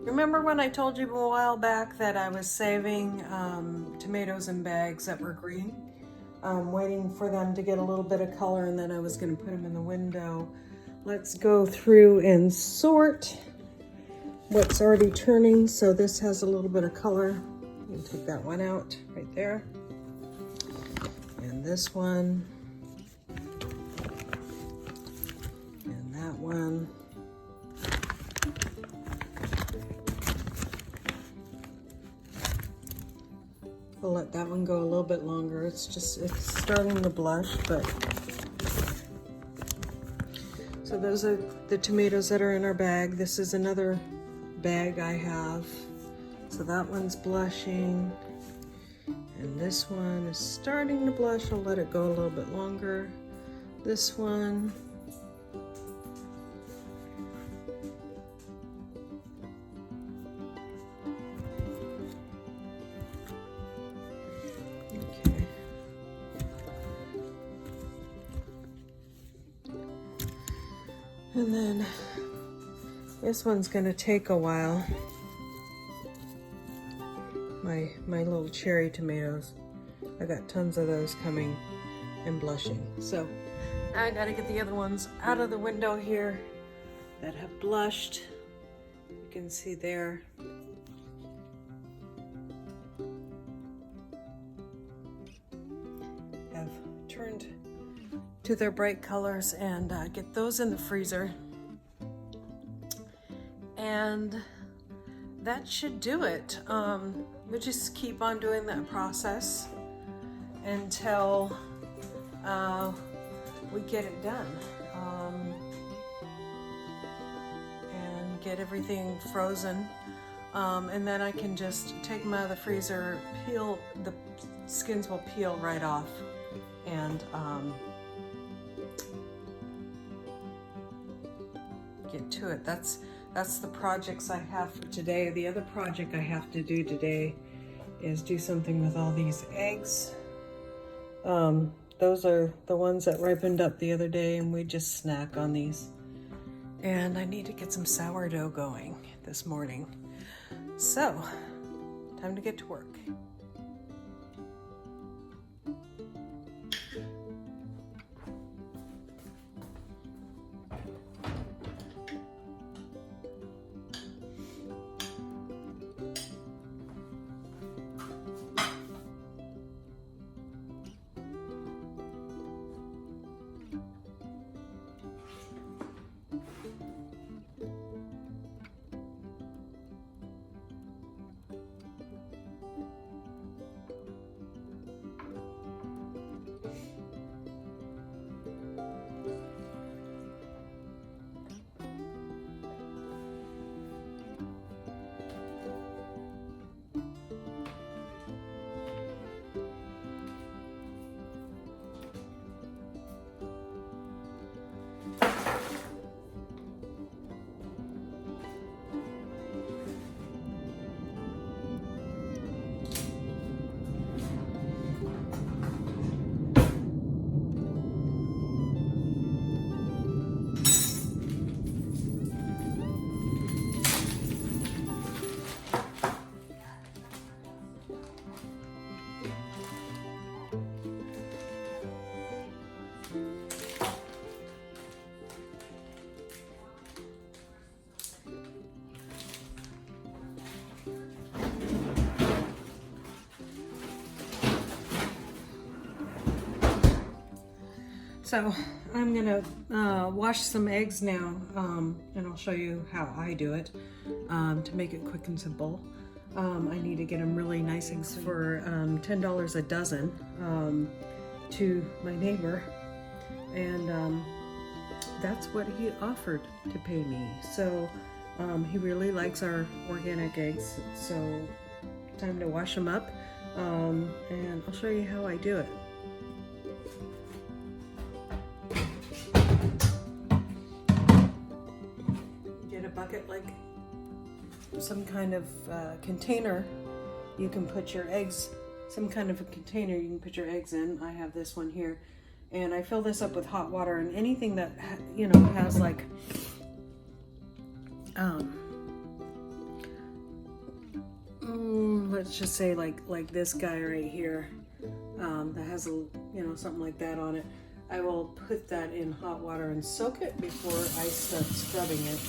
Remember when I told you a while back that I was saving tomatoes in bags that were green? Waiting for them to get a little bit of color, and then I was going to put them in the window. Let's go through and sort what's already turning. So this has a little bit of color. You can take that one out right there. And this one. And that one. We'll let that one go a little bit longer. It's starting to blush, but. So those are the tomatoes that are in our bag. This is another bag I have. So that one's blushing. And this one is starting to blush. I'll let it go a little bit longer. This one. And then this one's gonna take a while. My little cherry tomatoes. I got tons of those coming and blushing. So I gotta get the other ones out of the window here that have blushed. You can see there. Have turned to their bright colors, and get those in the freezer. And that should do it. We just keep on doing that process until we get it done. And get everything frozen. And then I can just take them out of the freezer, peel, the skins will peel right off. And get to it. That's the projects I have for today. The other project I have to do today is do something with all these eggs. Those are the ones that ripened up the other day, and we just snack on these. And I need to get some sourdough going this morning. So, time to get to work. So I'm gonna wash some eggs now, and I'll show you how I do it to make it quick and simple. I need to get them really nice eggs for $10 a dozen to my neighbor, and that's what he offered to pay me. So he really likes our organic eggs, so time to wash them up, and I'll show you how I do it. Bucket, like some kind of container you can put your eggs, some kind of a container you can put your eggs in. I have this one here, And I fill this up with hot water, and anything that, you know, has like, let's just say like this guy right here, that has a, you know, something like that on it, I will put that in hot water and soak it before I start scrubbing it.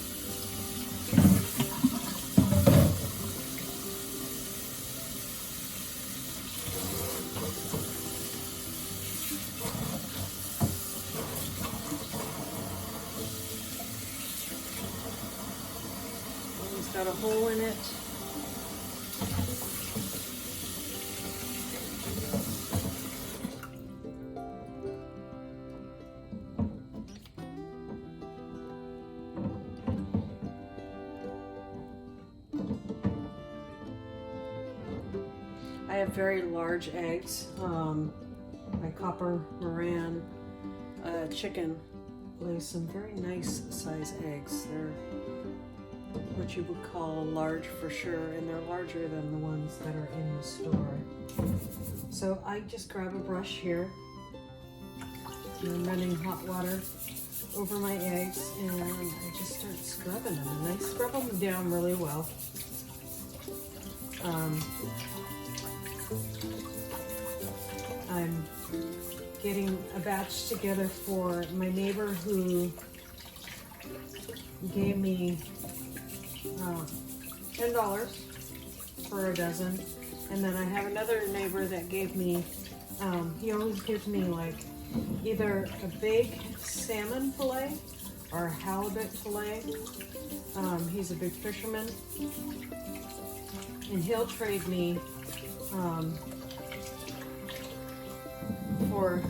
It's got a hole in it. I have very large eggs. My copper Moran chicken lays some very nice size eggs. They're what you would call large for sure, and they're larger than the ones that are in the store. So I just grab a brush here, and I'm running hot water over my eggs, and I just start scrubbing them, and I scrub them down really well. I'm getting a batch together for my neighbor who gave me $10 for a dozen, and then I have another neighbor that gave me, he always gives me like either a big salmon fillet or a halibut fillet. He's a big fisherman, and he'll trade me for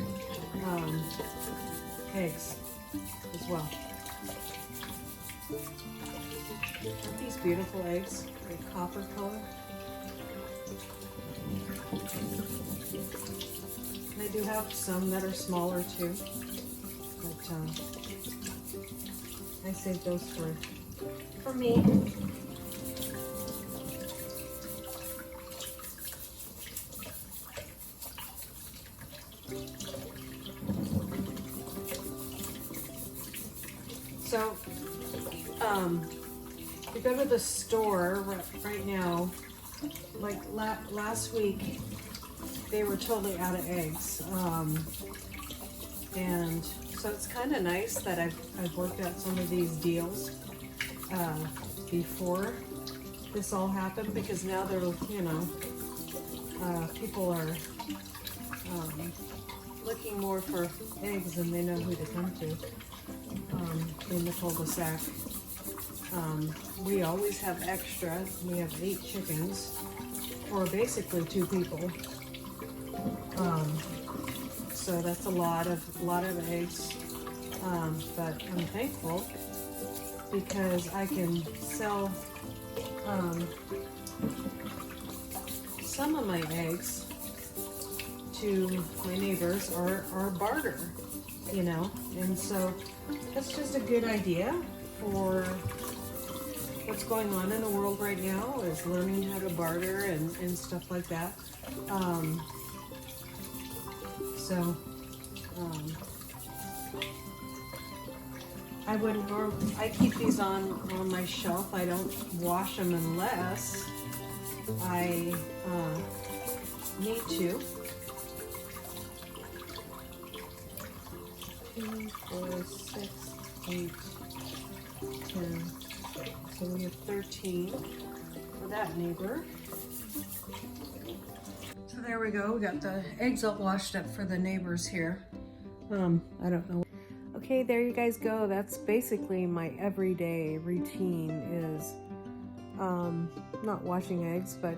eggs as well. Aren't these beautiful eggs? Like copper color. And I do have some that are smaller too, but I saved those for me. So, we go to the store right now. Like last week, they were totally out of eggs, and so it's kind of nice that I've worked out some of these deals before this all happened, because now they're, you know, people are looking more for eggs, and they know who to come to in the cul-de-sac. We always have extra. We have 8 chickens, or basically 2 people. So that's a lot of eggs. But I'm thankful because I can sell some of my eggs to my neighbors or barter, you know. And so that's just a good idea for what's going on in the world right now, is learning how to barter and stuff like that. I keep these on my shelf. I don't wash them unless I need to. 2, 4, 6, 8, 10. So we have 13 for that neighbor. So there we go. We got the eggs all washed up for the neighbors here. I don't know. Okay, there you guys go. That's basically my everyday routine, is not washing eggs, but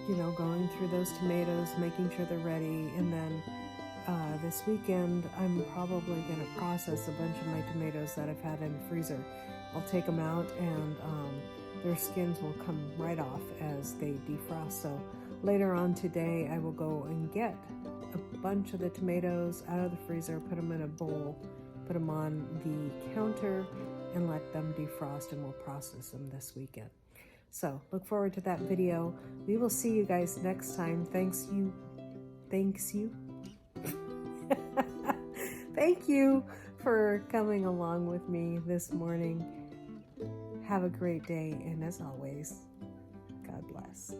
you know, going through those tomatoes, making sure they're ready, and then this weekend I'm probably going to process a bunch of my tomatoes that I've had in the freezer. I'll take them out, and their skins will come right off as they defrost. So later on today I will go and get a bunch of the tomatoes out of the freezer, put them in a bowl, put them on the counter, and let them defrost, and we'll process them this weekend. So look forward to that video. We will see you guys next time. thanks you. Thank you for coming along with me this morning. Have a great day, and as always, God bless.